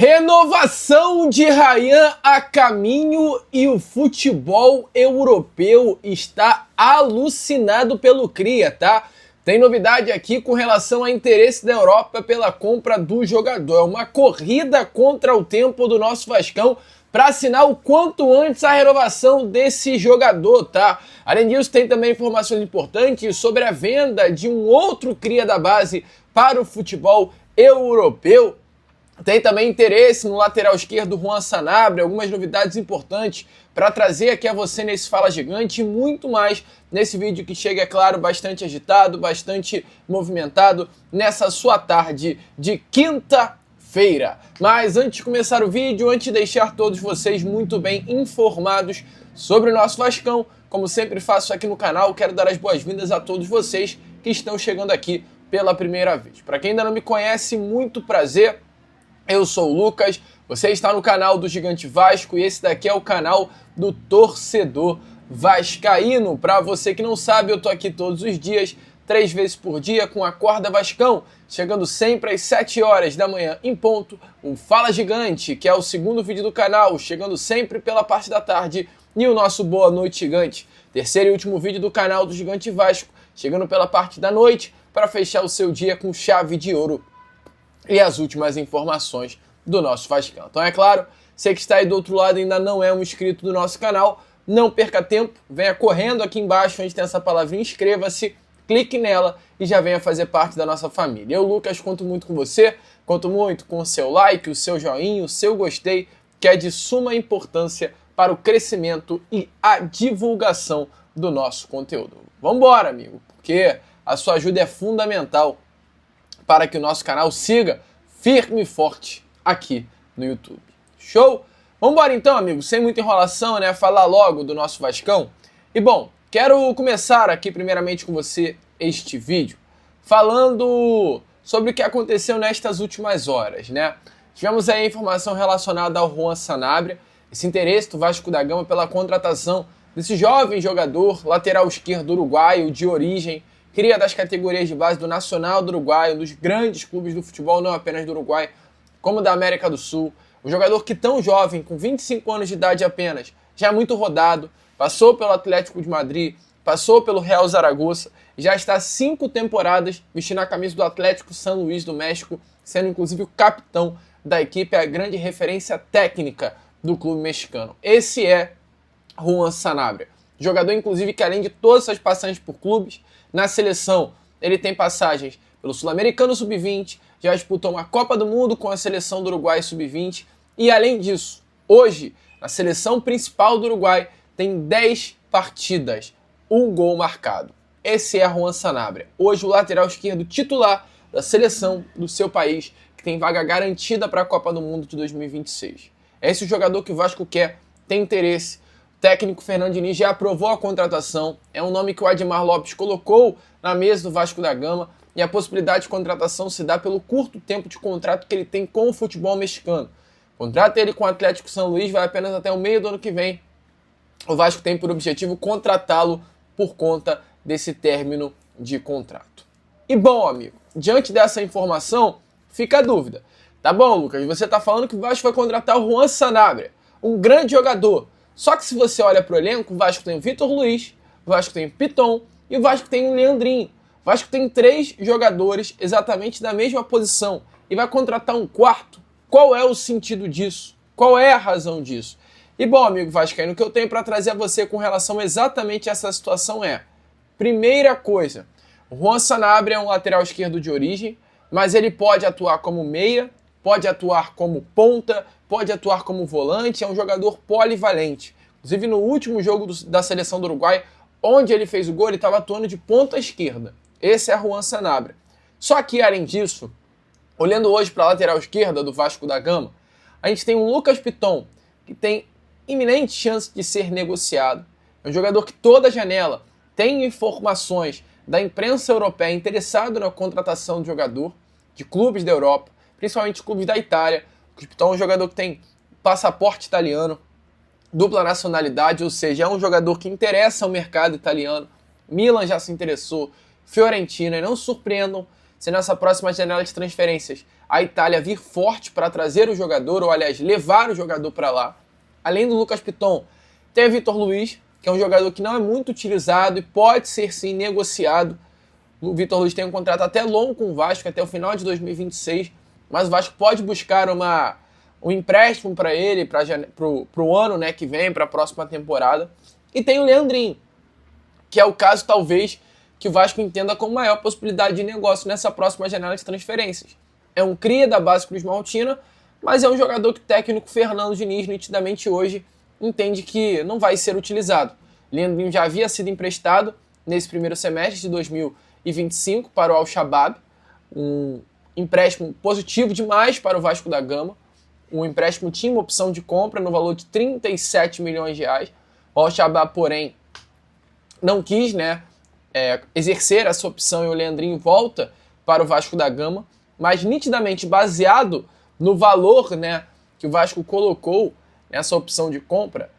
Renovação de Ryan a caminho e o futebol europeu está alucinado pelo Cria, tá? Tem novidade aqui com relação ao interesse da Europa pela compra do jogador. É uma corrida contra o tempo do nosso Vascão para assinar o quanto antes a renovação desse jogador, tá? Além disso, tem também informações importantes sobre a venda de um outro cria da base para o futebol europeu. Tem também interesse no lateral esquerdo Juan Sanabria, algumas novidades importantes para trazer aqui a você nesse Fala Gigante e muito mais nesse vídeo que chega, é claro, bastante agitado, bastante movimentado nessa sua tarde de quinta-feira. Mas antes de começar o vídeo, antes de deixar todos vocês muito bem informados sobre o nosso Vascão, como sempre faço aqui no canal, quero dar as boas-vindas a todos vocês que estão chegando aqui pela primeira vez. Para quem ainda não me conhece, muito prazer. Eu sou o Lucas, você está no canal do Gigante Vasco e esse daqui é o canal do Torcedor Vascaíno. Para você que não sabe, eu tô aqui todos os dias, 3 vezes por dia, com Acorda Vascão, chegando sempre às 7 horas da manhã em ponto, o Fala Gigante, que é o segundo vídeo do canal, chegando sempre pela parte da tarde, e o nosso Boa Noite Gigante, terceiro e último vídeo do canal do Gigante Vasco, chegando pela parte da noite, para fechar o seu dia com chave de ouro e as últimas informações do nosso Vascão. Então é claro, você que está aí do outro lado e ainda não é um inscrito do nosso canal, não perca tempo, venha correndo aqui embaixo onde tem essa palavrinha inscreva-se, clique nela e já venha fazer parte da nossa família. Eu, Lucas, conto muito com você, conto muito com o seu like, o seu joinha, o seu gostei, que é de suma importância para o crescimento e a divulgação do nosso conteúdo. Vambora, amigo, porque a sua ajuda é fundamental para que o nosso canal siga firme e forte aqui no YouTube. Show? Vambora então, amigos, sem muita enrolação, né? Falar logo do nosso Vascão. E bom, quero começar aqui primeiramente com você este vídeo falando sobre o que aconteceu nestas últimas horas, né? Tivemos aí a informação relacionada ao Juan Sanabria, esse interesse do Vasco da Gama pela contratação desse jovem jogador, lateral esquerdo uruguaio de origem, cria das categorias de base do Nacional do Uruguai, um dos grandes clubes do futebol, não apenas do Uruguai, como da América do Sul. Um jogador que tão jovem, com 25 anos de idade apenas, já é muito rodado, passou pelo Atlético de Madrid, passou pelo Real Zaragoza, já está há 5 temporadas vestindo a camisa do Atlético San Luis do México, sendo inclusive o capitão da equipe, a grande referência técnica do clube mexicano. Esse é Juan Sanabria. Jogador, inclusive, que além de todas essas passagens por clubes, na seleção ele tem passagens pelo Sul-Americano Sub-20, já disputou uma Copa do Mundo com a seleção do Uruguai Sub-20 e além disso, hoje, na seleção principal do Uruguai, tem 10 partidas, 1 gol marcado. Esse é Juan Sanabria, hoje o lateral esquerdo titular da seleção do seu país, que tem vaga garantida para a Copa do Mundo de 2026. É esse o jogador que o Vasco quer, tem interesse. O técnico Fernando Diniz já aprovou a contratação, é um nome que o Admar Lopes colocou na mesa do Vasco da Gama e a possibilidade de contratação se dá pelo curto tempo de contrato que ele tem com o futebol mexicano. O contrato dele com o Atlético San Luis vai apenas até o meio do ano que vem. O Vasco tem por objetivo contratá-lo por conta desse término de contrato. E bom, amigo, diante dessa informação, fica a dúvida. Tá bom, Lucas, você está falando que o Vasco vai contratar o Juan Sanabria, um grande jogador. Só que se você olha para o elenco, o Vasco tem o Vitor Luiz, o Vasco tem o Piton e o Vasco tem o Leandrinho. O Vasco tem 3 jogadores exatamente da mesma posição e vai contratar um quarto. Qual é o sentido disso? Qual é a razão disso? E bom, amigo vascaíno, o que eu tenho para trazer a você com relação exatamente a essa situação é: primeira coisa, o Juan Sanabria é um lateral esquerdo de origem, mas ele pode atuar como meia, pode atuar como ponta, pode atuar como volante, é um jogador polivalente. Inclusive no último jogo da seleção do Uruguai, onde ele fez o gol, ele estava atuando de ponta esquerda. Esse é Juan Sanabria. Só que, além disso, olhando hoje para a lateral esquerda do Vasco da Gama, a gente tem um Lucas Piton, que tem iminente chance de ser negociado. É um jogador que toda janela tem informações da imprensa europeia interessado na contratação do jogador, de clubes da Europa, principalmente clubes da Itália. O Piton é um jogador que tem passaporte italiano, dupla nacionalidade, ou seja, é um jogador que interessa ao mercado italiano. Milan já se interessou, Fiorentina, e não surpreendam se nessa próxima janela de transferências a Itália vir forte para trazer o jogador, ou aliás, levar o jogador para lá. Além do Lucas Piton, tem o Vitor Luiz, que é um jogador que não é muito utilizado e pode ser sim negociado. O Vitor Luiz tem um contrato até longo com o Vasco, até o final de 2026, mas o Vasco pode buscar um empréstimo para ele, para o ano, né, que vem, para a próxima temporada. E tem o Leandrinho, que é o caso talvez que o Vasco entenda como maior possibilidade de negócio nessa próxima janela de transferências. É um cria da base Cruz Maltina, mas é um jogador que o técnico Fernando Diniz nitidamente hoje entende que não vai ser utilizado. Leandrinho já havia sido emprestado nesse primeiro semestre de 2025 para o Al-Shabaab, um empréstimo positivo demais para o Vasco da Gama. O empréstimo tinha uma opção de compra no valor de 37 milhões de reais. O Al-Shabaab, porém, não quis, né, exercer essa opção e o Leandrinho volta para o Vasco da Gama, mas nitidamente baseado no valor, né, que o Vasco colocou nessa opção de compra,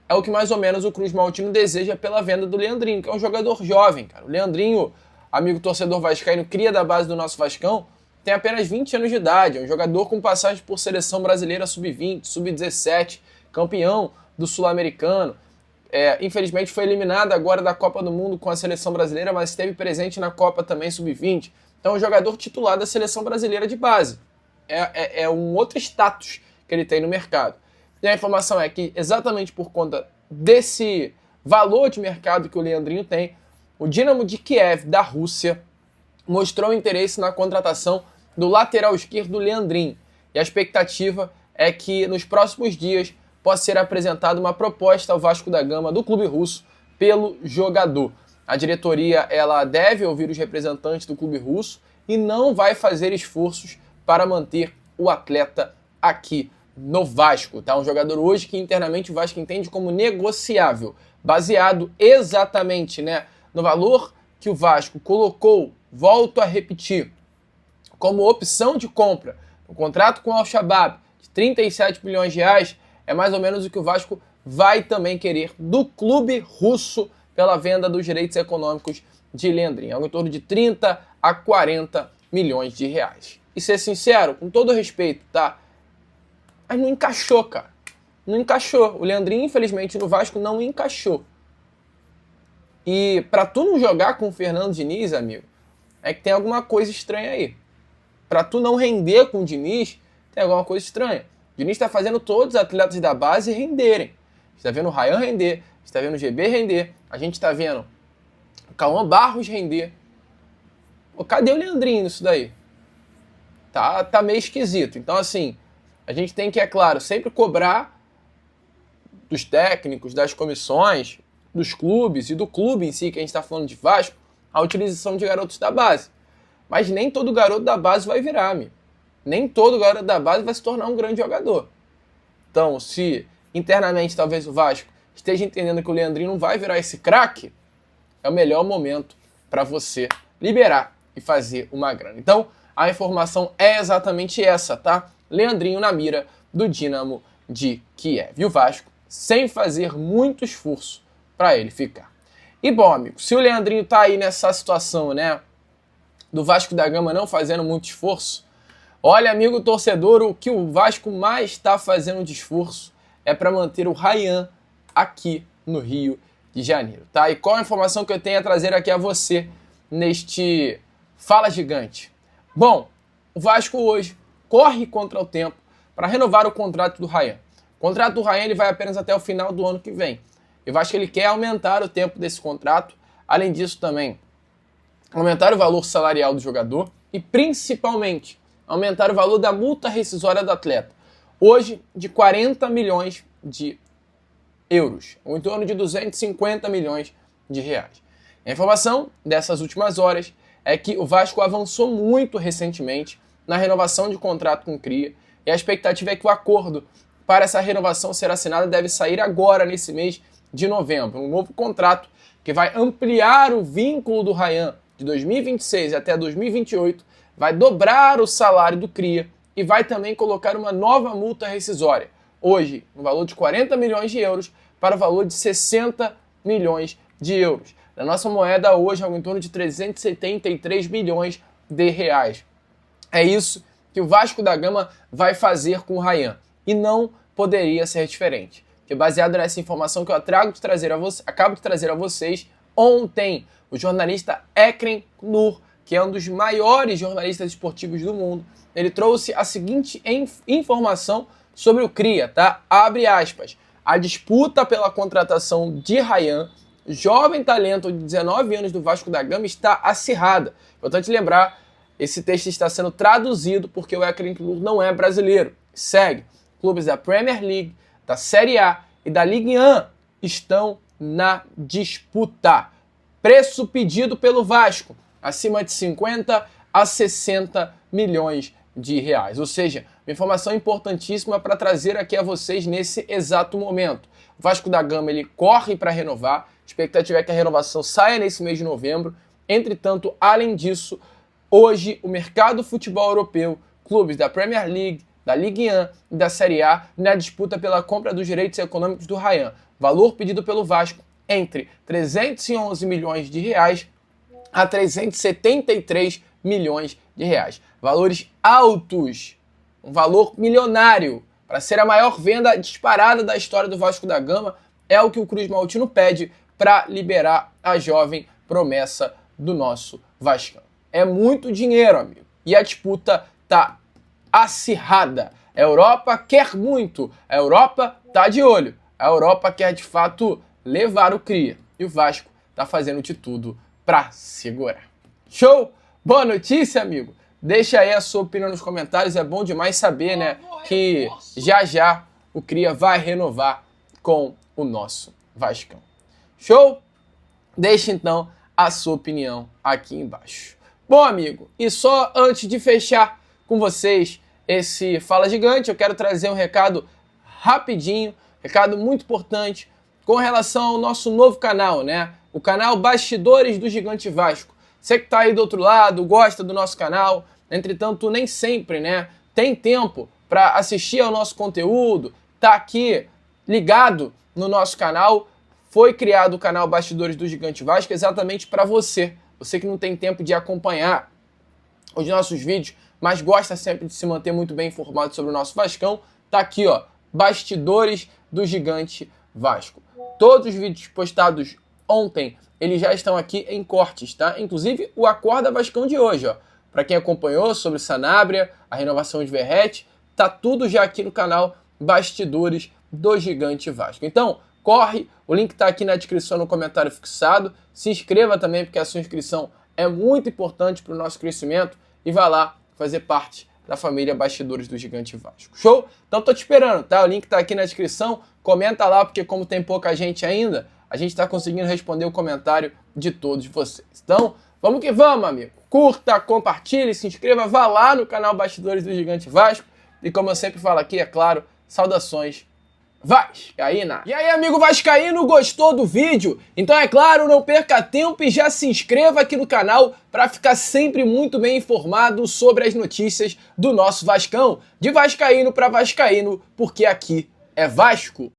é o que mais ou menos o Cruz Maltino deseja pela venda do Leandrinho, que é um jogador jovem, cara. O Leandrinho, amigo torcedor vascaíno, cria da base do nosso Vascão, tem apenas 20 anos de idade, é um jogador com passagem por seleção brasileira sub-20, sub-17, campeão do Sul-Americano. Infelizmente foi eliminado agora da Copa do Mundo com a seleção brasileira, mas esteve presente na Copa também sub-20. Então é um jogador titular da seleção brasileira de base. É um outro status que ele tem no mercado. E a informação é que exatamente por conta desse valor de mercado que o Leandrinho tem, o Dinamo de Kiev da Rússia mostrou interesse na contratação do lateral esquerdo Leandrinho. E a expectativa é que nos próximos dias possa ser apresentada uma proposta ao Vasco da Gama do clube russo pelo jogador. A diretoria ela deve ouvir os representantes do clube russo e não vai fazer esforços para manter o atleta aqui no Vasco. Tá? Um jogador hoje que internamente o Vasco entende como negociável, baseado exatamente, né, no valor que o Vasco colocou, volto a repetir, como opção de compra. O contrato com o Al-Shabaab de 37 milhões de reais é mais ou menos o que o Vasco vai também querer do clube russo pela venda dos direitos econômicos de Leandrinho. Algo em torno de 30 a 40 milhões de reais. E ser sincero, com todo respeito, tá? Mas não encaixou, cara. Não encaixou. O Leandrinho, infelizmente, no Vasco não encaixou. E pra tu não jogar com o Fernando Diniz, amigo, é que tem alguma coisa estranha aí. Pra tu não render com o Diniz, tem alguma coisa estranha. O Diniz está fazendo todos os atletas da base renderem. A gente está vendo o Ryan render, a gente está vendo o GB render, a gente está vendo o Cauã Barros render. Pô, cadê o Leandrinho nisso daí? Tá meio esquisito. Então, assim, a gente tem que, é claro, sempre cobrar dos técnicos, das comissões, dos clubes e do clube em si, que a gente está falando de Vasco, a utilização de garotos da base. Mas nem todo garoto da base vai virar, amigo. Nem todo garoto da base vai se tornar um grande jogador. Então, se internamente talvez o Vasco esteja entendendo que o Leandrinho não vai virar esse craque, é o melhor momento para você liberar e fazer uma grana. Então, a informação é exatamente essa, tá? Leandrinho na mira do Dinamo de Kiev. E o Vasco sem fazer muito esforço para ele ficar. E bom, amigo, se o Leandrinho tá aí nessa situação, né, do Vasco da Gama não fazendo muito esforço, olha, amigo torcedor, o que o Vasco mais está fazendo de esforço é para manter o Ryan aqui no Rio de Janeiro, tá? E qual a informação que eu tenho a trazer aqui a você neste Fala Gigante? Bom, o Vasco hoje corre contra o tempo para renovar o contrato do Ryan. O contrato do Ryan ele vai apenas até o final do ano que vem. E o Vasco ele quer aumentar o tempo desse contrato, além disso também aumentar o valor salarial do jogador e principalmente aumentar o valor da multa rescisória do atleta. Hoje, de 40 milhões de euros, ou em torno de 250 milhões de reais. A informação dessas últimas horas é que o Vasco avançou muito recentemente na renovação de contrato com o Cria, e a expectativa é que o acordo para essa renovação ser assinada deve sair agora, nesse mês de novembro. Um novo contrato que vai ampliar o vínculo do Ryan de 2026 até 2028, vai dobrar o salário do Cria e vai também colocar uma nova multa rescisória. Hoje, no valor de 40 milhões de euros para o valor de 60 milhões de euros. Na nossa moeda hoje, algo em torno de 373 milhões de reais. É isso que o Vasco da Gama vai fazer com o Ryan. E não poderia ser diferente. Porque baseado nessa informação que eu acabo de trazer a vocês, ontem o jornalista Ekrem Nur, que é um dos maiores jornalistas esportivos do mundo, ele trouxe a seguinte informação sobre o Cria, tá? Abre aspas. A disputa pela contratação de Ryan, jovem talento de 19 anos do Vasco da Gama, está acirrada. Importante lembrar, esse texto está sendo traduzido porque o Ekrem Nur não é brasileiro. Segue. Clubes da Premier League, da Série A e da Ligue 1 estão na disputa. Preço pedido pelo Vasco, acima de 50 a 60 milhões de reais. Ou seja, uma informação importantíssima para trazer aqui a vocês nesse exato momento. O Vasco da Gama ele corre para renovar, a expectativa é que a renovação saia nesse mês de novembro. Entretanto, além disso, hoje o mercado do futebol europeu, clubes da Premier League, da Ligue 1 e da Série A na disputa pela compra dos direitos econômicos do Ryan. Valor pedido pelo Vasco entre 311 milhões de reais a 373 milhões de reais. Valores altos, um valor milionário. Para ser a maior venda disparada da história do Vasco da Gama, é o que o Cruz Maltino pede para liberar a jovem promessa do nosso Vascão. É muito dinheiro, amigo. E a disputa tá acirrada. A Europa quer muito. A Europa tá de olho. A Europa quer de fato levar o Cria. E o Vasco tá fazendo de tudo para segurar. Show? Boa notícia, amigo? Deixa aí a sua opinião nos comentários. É bom demais saber, né, que já o Cria vai renovar com o nosso Vascão. Show? Deixa então a sua opinião aqui embaixo. Bom, amigo, e só antes de fechar com vocês esse Fala Gigante, eu quero trazer um recado rapidinho, recado muito importante com relação ao nosso novo canal, né? O canal Bastidores do Gigante Vasco. Você que tá aí do outro lado, gosta do nosso canal, entretanto nem sempre, né, tem tempo para assistir ao nosso conteúdo, tá aqui ligado no nosso canal. Foi criado o canal Bastidores do Gigante Vasco exatamente para você que não tem tempo de acompanhar os nossos vídeos, mas gosta sempre de se manter muito bem informado sobre o nosso Vascão. Tá aqui, ó, Bastidores do Gigante Vasco. Todos os vídeos postados ontem, eles já estão aqui em cortes, tá? Inclusive o Acorda Vascão de hoje, ó. Para quem acompanhou sobre Sanabria, a renovação de Verratti, tá tudo já aqui no canal Bastidores do Gigante Vasco. Então, corre, o link tá aqui na descrição, no comentário fixado. Se inscreva também, porque a sua inscrição é muito importante para o nosso crescimento. E vá lá fazer parte da família Bastidores do Gigante Vasco. Show? Então tô te esperando, tá? O link tá aqui na descrição. Comenta lá, porque como tem pouca gente ainda, a gente tá conseguindo responder o comentário de todos vocês. Então, vamos que vamos, amigo. Curta, compartilhe, se inscreva, vá lá no canal Bastidores do Gigante Vasco. E como eu sempre falo aqui, é claro, saudações vascaína. E aí, amigo vascaíno, gostou do vídeo? Então é claro, não perca tempo e já se inscreva aqui no canal para ficar sempre muito bem informado sobre as notícias do nosso Vascão. De vascaíno para vascaíno, porque aqui é Vasco.